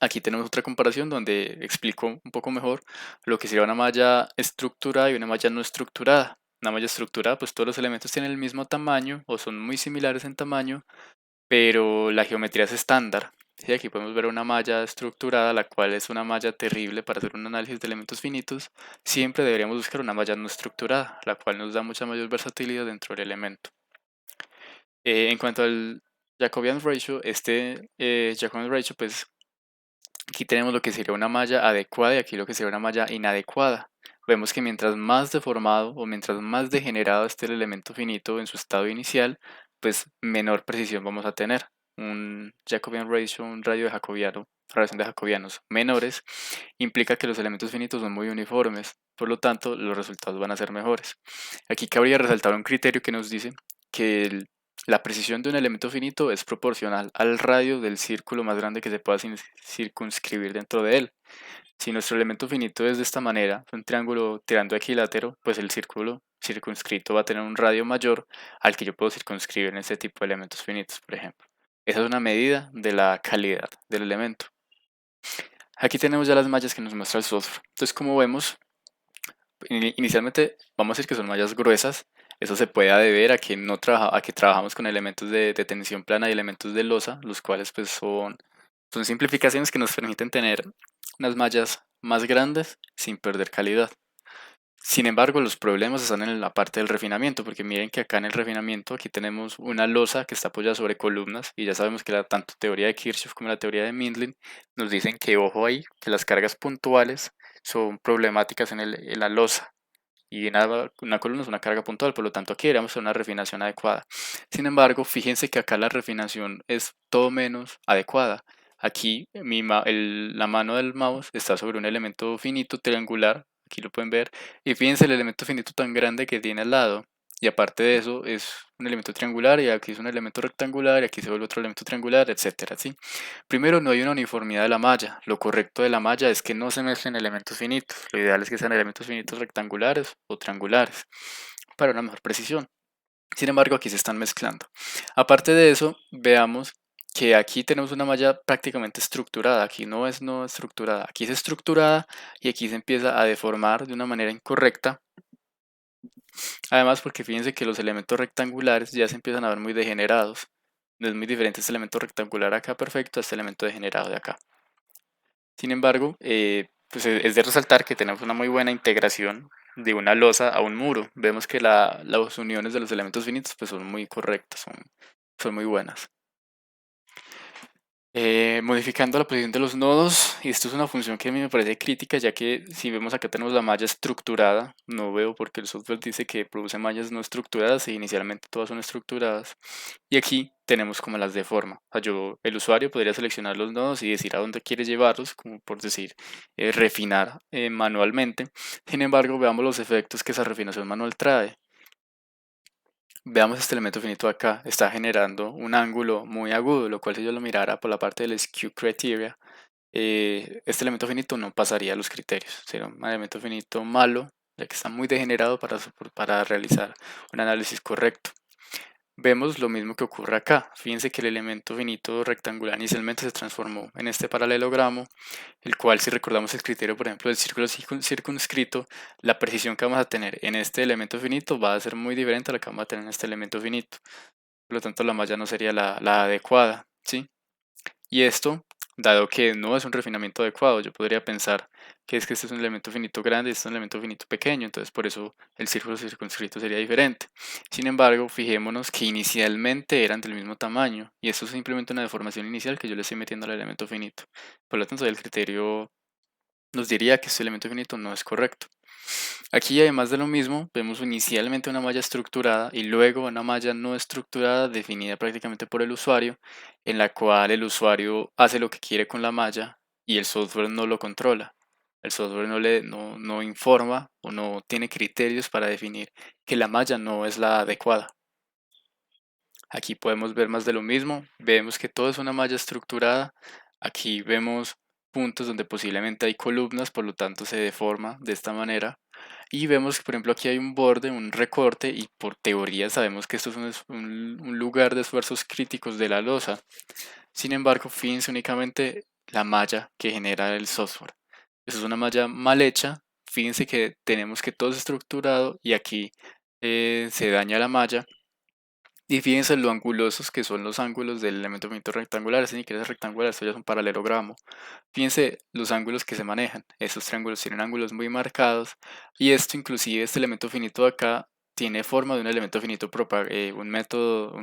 Aquí tenemos otra comparación donde explico un poco mejor lo que sería una malla estructurada y una malla no estructurada. Una malla estructurada, pues todos los elementos tienen el mismo tamaño o son muy similares en tamaño, pero la geometría es estándar. Sí, aquí podemos ver una malla estructurada, la cual es una malla terrible para hacer un análisis de elementos finitos. Siempre deberíamos buscar una malla no estructurada, la cual nos da mucha mayor versatilidad dentro del elemento. En cuanto al Jacobian Ratio, Jacobian Ratio, pues aquí tenemos lo que sería una malla adecuada y aquí lo que sería una malla inadecuada. Vemos que mientras más deformado o mientras más degenerado esté el elemento finito en su estado inicial, pues menor precisión vamos a tener. Un Jacobian ratio, un radio de Jacobiano, relación de Jacobianos menores, implica que los elementos finitos son muy uniformes, por lo tanto los resultados van a ser mejores. Aquí cabría resaltar un criterio que nos dice que La precisión de un elemento finito es proporcional al radio del círculo más grande que se pueda circunscribir dentro de él. Si nuestro elemento finito es de esta manera, un triángulo tirando a equilátero, pues el círculo circunscrito va a tener un radio mayor al que yo puedo circunscribir en este tipo de elementos finitos, por ejemplo. Esa es una medida de la calidad del elemento. Aquí tenemos ya las mallas que nos muestra el software. Entonces, como vemos, inicialmente vamos a decir que son mallas gruesas. Eso se puede deber a que, no a que trabajamos con elementos de tensión plana y elementos de losa, los cuales pues son simplificaciones que nos permiten tener unas mallas más grandes sin perder calidad. Sin embargo, los problemas están en la parte del refinamiento, porque miren que acá en el refinamiento, aquí tenemos una losa que está apoyada sobre columnas, y ya sabemos que tanto teoría de Kirchhoff como la teoría de Mindlin nos dicen que, ojo ahí, que las cargas puntuales son problemáticas en la losa, y una columna es una carga puntual, por lo tanto aquí deberíamos hacer una refinación adecuada. Sin embargo, fíjense que acá la refinación es todo menos adecuada. Aquí la mano del mouse está sobre un elemento finito triangular, aquí lo pueden ver, y fíjense el elemento finito tan grande que tiene al lado. Y aparte de eso es un elemento triangular y aquí es un elemento rectangular y aquí se vuelve otro elemento triangular, etcétera, ¿sí? Primero, no hay una uniformidad de la malla. Lo correcto de la malla es que no se mezclen elementos finitos. Lo ideal es que sean elementos finitos rectangulares o triangulares para una mejor precisión. Sin embargo, aquí se están mezclando. Aparte de eso, veamos que aquí tenemos una malla prácticamente estructurada. Aquí no es no estructurada. Aquí es estructurada y aquí se empieza a deformar de una manera incorrecta. Además, porque fíjense que los elementos rectangulares ya se empiezan a ver muy degenerados. No es muy diferente este elemento rectangular acá perfecto a este elemento degenerado de acá. Sin embargo, pues es de resaltar que tenemos una muy buena integración de una losa a un muro. Vemos que las uniones de los elementos finitos pues, son muy correctas, son muy buenas. Modificando la posición de los nodos, y esto es una función que a mí me parece crítica, ya que si vemos acá tenemos la malla estructurada, no veo porque el software dice que produce mallas no estructuradas y inicialmente todas son estructuradas, y aquí tenemos como las deforma. O sea, el usuario podría seleccionar los nodos y decir a dónde quiere llevarlos, como por decir, refinar manualmente. Sin embargo, veamos los efectos que esa refinación manual trae. Veamos este elemento finito acá, está generando un ángulo muy agudo, lo cual si yo lo mirara por la parte del skew criteria, este elemento finito no pasaría los criterios, sería un elemento finito malo, ya que está muy degenerado para realizar un análisis correcto. Vemos lo mismo que ocurre acá. Fíjense que el elemento finito rectangular inicialmente se transformó en este paralelogramo, el cual, si recordamos el criterio, por ejemplo, del círculo circunscrito, la precisión que vamos a tener en este elemento finito va a ser muy diferente a la que vamos a tener en este elemento finito. Por lo tanto, la malla no sería la adecuada, ¿sí? Y esto, dado que no es un refinamiento adecuado, yo podría pensar que es que este es un elemento finito grande y este es un elemento finito pequeño, entonces por eso el círculo circunscrito sería diferente. Sin embargo, fijémonos que inicialmente eran del mismo tamaño y esto es simplemente una deformación inicial que yo le estoy metiendo al elemento finito. Por lo tanto, el criterio nos diría que este elemento finito no es correcto. Aquí, además de lo mismo, vemos inicialmente una malla estructurada y luego una malla no estructurada definida prácticamente por el usuario, en la cual el usuario hace lo que quiere con la malla y el software no lo controla. El software no informa o no tiene criterios para definir que la malla no es la adecuada. Aquí podemos ver más de lo mismo. Vemos que todo es una malla estructurada. Aquí vemos puntos donde posiblemente hay columnas, por lo tanto se deforma de esta manera. Y vemos que, por ejemplo, aquí hay un borde, un recorte, y por teoría sabemos que esto es un lugar de esfuerzos críticos de la losa. Sin embargo, fíjense únicamente la malla que genera el software. Esta es una malla mal hecha. Fíjense que tenemos que todo es estructurado y aquí se daña la malla. Y fíjense lo angulosos que son los ángulos del elemento finito rectangular. Este ni siquiera es rectangular, esto ya es un paralelogramo. Fíjense los ángulos que se manejan. Estos triángulos tienen ángulos muy marcados. Y esto inclusive, este elemento finito de acá, tiene forma de un elemento finito un método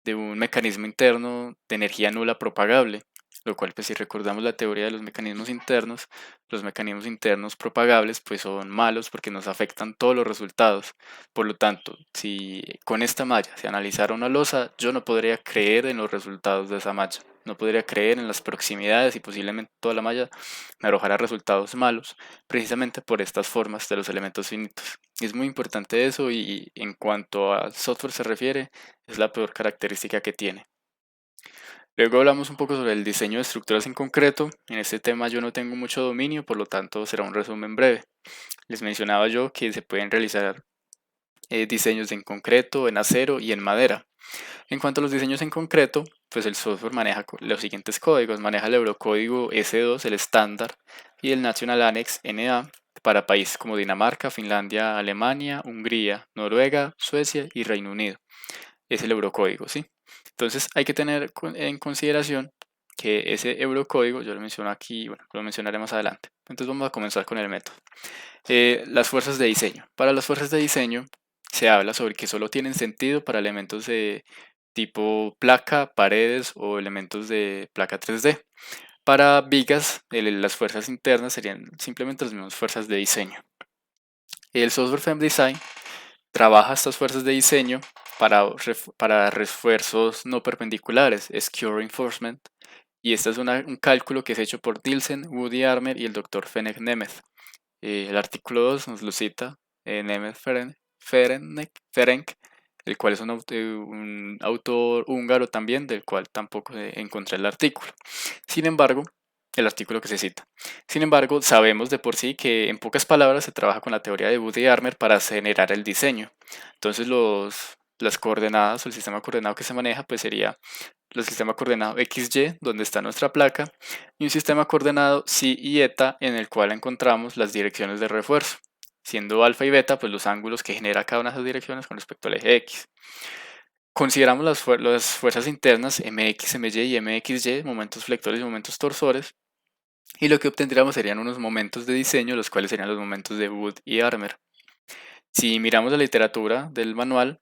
de un mecanismo interno de energía nula propagable. lo cual pues si recordamos la teoría de los mecanismos internos propagables pues son malos porque nos afectan todos los resultados. Por lo tanto, si con esta malla se analizara una losa, yo no podría creer en los resultados de esa malla. No podría creer en las proximidades y posiblemente toda la malla me arrojara resultados malos, precisamente por estas formas de los elementos finitos. Es muy importante eso y en cuanto al software se refiere, es la peor característica que tiene. Luego hablamos un poco sobre el diseño de estructuras en concreto. En este tema yo no tengo mucho dominio, por lo tanto será un resumen breve. Les mencionaba yo que se pueden realizar diseños en concreto, en acero y en madera. En cuanto a los diseños en concreto, pues el software maneja los siguientes códigos. Maneja el Eurocódigo S2, el estándar, y el National Annex NA para países como Dinamarca, Finlandia, Alemania, Hungría, Noruega, Suecia y Reino Unido. Es el Eurocódigo, ¿sí? Entonces hay que tener en consideración que ese Eurocódigo, yo lo menciono aquí, bueno, lo mencionaré más adelante. Entonces vamos a comenzar con el método. Las fuerzas de diseño. Para las fuerzas de diseño se habla sobre que solo tienen sentido para elementos de tipo placa, paredes o elementos de placa 3D. Para vigas, las fuerzas internas serían simplemente las mismas fuerzas de diseño. El software Frame Design trabaja estas fuerzas de diseño para refuerzos no perpendiculares, Skew Reinforcement, y este es un cálculo que es hecho por Dilsen, Woody Armer y el Dr. Fenek Nemeth. El artículo 2 nos lo cita Nemeth Ferenc, el cual es un autor húngaro también, del cual tampoco encontré el artículo. Sin embargo, el artículo que se cita. Sin embargo, sabemos de por sí que en pocas palabras se trabaja con la teoría de Woody Armer para generar el diseño. Entonces las coordenadas o el sistema coordenado que se maneja pues sería el sistema coordenado XY, donde está nuestra placa, y un sistema coordenado psi y eta en el cual encontramos las direcciones de refuerzo, siendo alfa y beta pues los ángulos que genera cada una de esas direcciones con respecto al eje X. Consideramos las fuerzas internas MX, MY y MXY, momentos flectores y momentos torsores, y lo que obtendríamos serían unos momentos de diseño, los cuales serían los momentos de Wood y Armer. Si miramos la literatura del manual,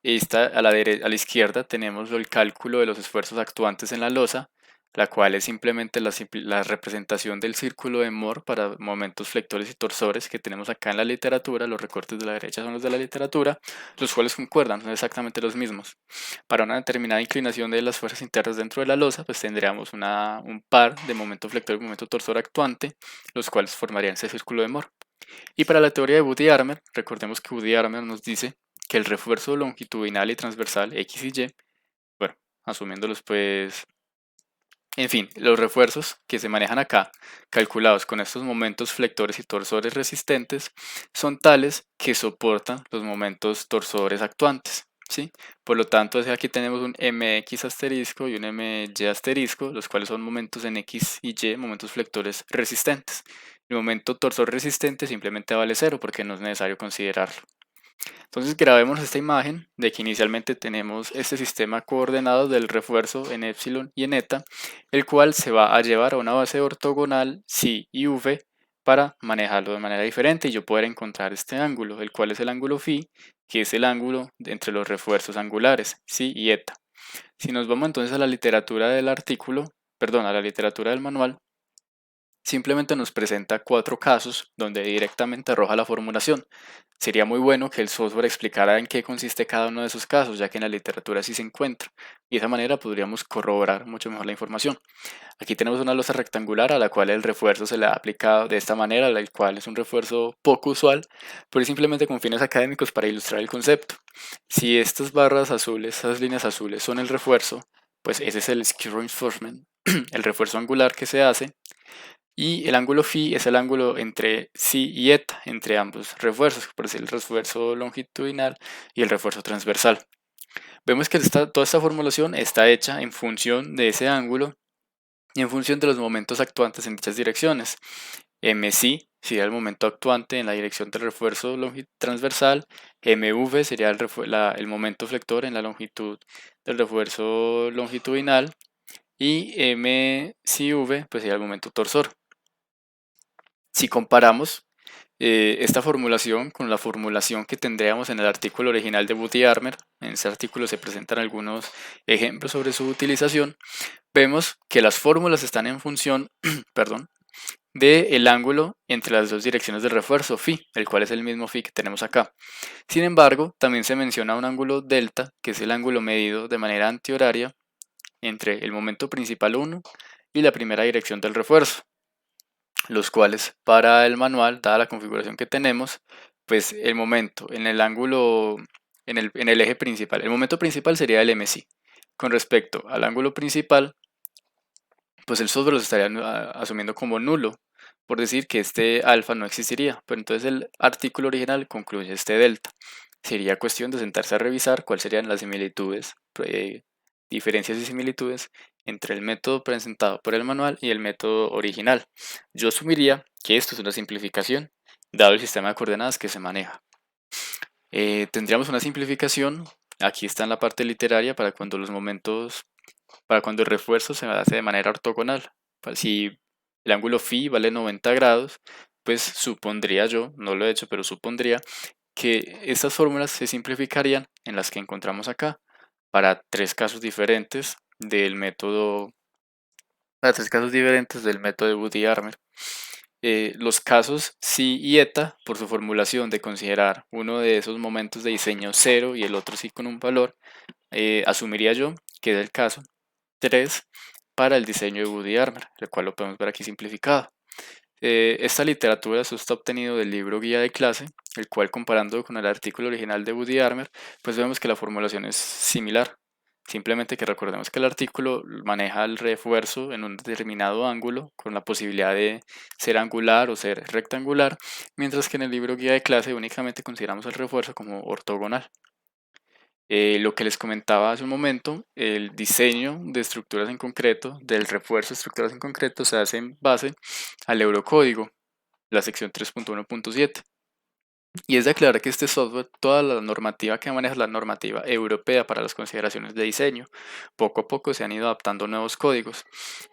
a la izquierda tenemos el cálculo de los esfuerzos actuantes en la losa, la cual es simplemente la representación del círculo de Moore para momentos flectores y torsores que tenemos acá en la literatura. Los recortes de la derecha son los de la literatura, los cuales concuerdan, son exactamente los mismos. Para una determinada inclinación de las fuerzas internas dentro de la losa, pues tendríamos un par de momento flector y momento torsor actuante, los cuales formarían ese círculo de Moore. Y para la teoría de Woody Armer, recordemos que Woody Armer nos dice que el refuerzo longitudinal y transversal X y Y, bueno, asumiéndolos pues, en fin, los refuerzos que se manejan acá, calculados con estos momentos flectores y torsores resistentes, son tales que soportan los momentos torsores actuantes, ¿sí? Por lo tanto, aquí tenemos un mx asterisco y un my asterisco, los cuales son momentos en x y y, momentos flectores resistentes. El momento torsor resistente simplemente vale 0 porque no es necesario considerarlo. Entonces grabemos esta imagen de que inicialmente tenemos este sistema coordenado del refuerzo en epsilon y en eta, el cual se va a llevar a una base ortogonal psi y v para manejarlo de manera diferente y yo poder encontrar este ángulo, el cual es el ángulo phi, que es el ángulo entre los refuerzos angulares, psi y eta. Si nos vamos entonces a la literatura del artículo, perdón, a la literatura del manual, simplemente nos presenta 4 casos donde directamente arroja la formulación. Sería muy bueno que el software explicara en qué consiste cada uno de esos casos, ya que en la literatura sí se encuentra, y de esa manera podríamos corroborar mucho mejor la información. Aquí tenemos una losa rectangular a la cual el refuerzo se le ha aplicado de esta manera, el cual es un refuerzo poco usual, pero simplemente con fines académicos para ilustrar el concepto. Si estas barras azules, esas líneas azules son el refuerzo, pues ese es el skew reinforcement, el refuerzo angular que se hace, y el ángulo phi es el ángulo entre psi y eta, entre ambos refuerzos, por decir el refuerzo longitudinal y el refuerzo transversal. Vemos que toda esta formulación está hecha en función de ese ángulo y en función de los momentos actuantes en dichas direcciones. Mc sería el momento actuante en la dirección del refuerzo transversal, Mv sería el momento flector en la longitud del refuerzo longitudinal y Mcv pues sería el momento torsor. Si comparamos Esta formulación con la formulación que tendríamos en el artículo original de Booty-Armer. En ese artículo se presentan algunos ejemplos sobre su utilización. Vemos que las fórmulas están en función, perdón, del ángulo entre las dos direcciones del refuerzo, phi, el cual es el mismo phi que tenemos acá. Sin embargo, también se menciona un ángulo delta, que es el ángulo medido de manera antihoraria entre el momento principal 1 y la primera dirección del refuerzo, los cuales para el manual, dada la configuración que tenemos, pues el momento en el ángulo, en el eje principal, el momento principal sería el MC. Con respecto al ángulo principal, pues el software los estaría asumiendo como nulo, por decir que este alfa no existiría, pero entonces el artículo original concluye este delta. Sería cuestión de sentarse a revisar cuáles serían las similitudes, diferencias y similitudes entre el método presentado por el manual y el método original. Yo asumiría que esto es una simplificación, dado el sistema de coordenadas que se maneja. Tendríamos una simplificación, aquí está en la parte literaria, para cuando los momentos, para cuando el refuerzo se hace de manera ortogonal. Si el ángulo phi vale 90 grados, pues supondría yo, no lo he hecho, pero supondría que estas fórmulas se simplificarían en las que encontramos acá para tres casos diferentes del método, de Booty-Armer. Los casos psi y eta, por su formulación de considerar uno de esos momentos de diseño 0 y el otro sí con un valor, asumiría yo que es el caso 3 para el diseño de Booty-Armer, el cual lo podemos ver aquí simplificado. Esta literatura se está obtenido del libro guía de clase, el cual comparando con el artículo original de Booty-Armer, pues vemos que la formulación es similar. Simplemente que recordemos que el artículo maneja el refuerzo en un determinado ángulo con la posibilidad de ser angular o ser rectangular, mientras que en el libro guía de clase únicamente consideramos el refuerzo como ortogonal. Lo que les comentaba hace un momento, el diseño de estructuras en concreto, del refuerzo de estructuras en concreto, se hace en base al Eurocódigo, la sección 3.1.7. Y es de aclarar que este software, toda la normativa que maneja es la normativa europea para las consideraciones de diseño. Poco a poco se han ido adaptando nuevos códigos.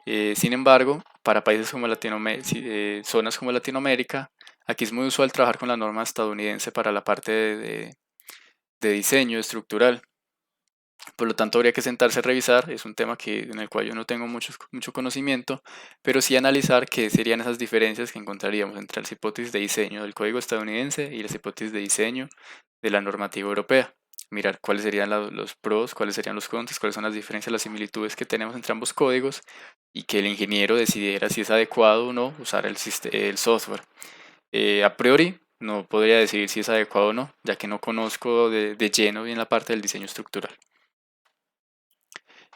Sin embargo, para países como zonas como Latinoamérica, aquí es muy usual trabajar con la norma estadounidense para la parte de diseño estructural. Por lo tanto, habría que sentarse a revisar, es un tema en el cual yo no tengo mucho conocimiento, pero sí analizar qué serían esas diferencias que encontraríamos entre las hipótesis de diseño del código estadounidense y las hipótesis de diseño de la normativa europea. Mirar cuáles serían los pros, cuáles serían los contras, cuáles son las diferencias, las similitudes que tenemos entre ambos códigos y que el ingeniero decidiera si es adecuado o no usar el software. A priori, no podría decir si es adecuado o no, ya que no conozco de lleno bien la parte del diseño estructural.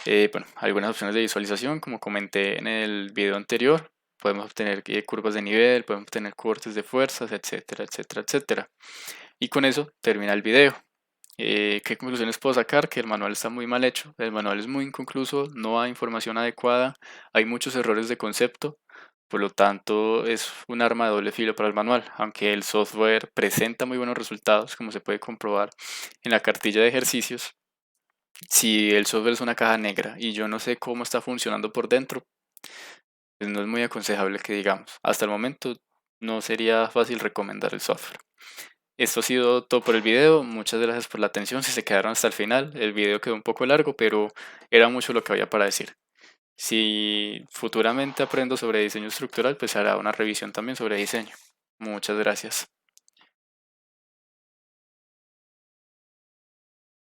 Bueno, algunas opciones de visualización, como comenté en el video anterior, podemos obtener curvas de nivel, podemos obtener cortes de fuerzas, etcétera, etcétera, etcétera. Y con eso termina el video. ¿Qué conclusiones puedo sacar? Que el manual está muy mal hecho, el manual es muy inconcluso, no hay información adecuada, hay muchos errores de concepto, por lo tanto es un arma de doble filo para el manual, aunque el software presenta muy buenos resultados, como se puede comprobar en la cartilla de ejercicios. Si el software es una caja negra y yo no sé cómo está funcionando por dentro, pues no es muy aconsejable que digamos. Hasta el momento no sería fácil recomendar el software. Esto ha sido todo por el video. Muchas gracias por la atención. Si se quedaron hasta el final, el video quedó un poco largo, pero era mucho lo que había para decir. Si futuramente aprendo sobre diseño estructural, pues hará una revisión también sobre diseño. Muchas gracias.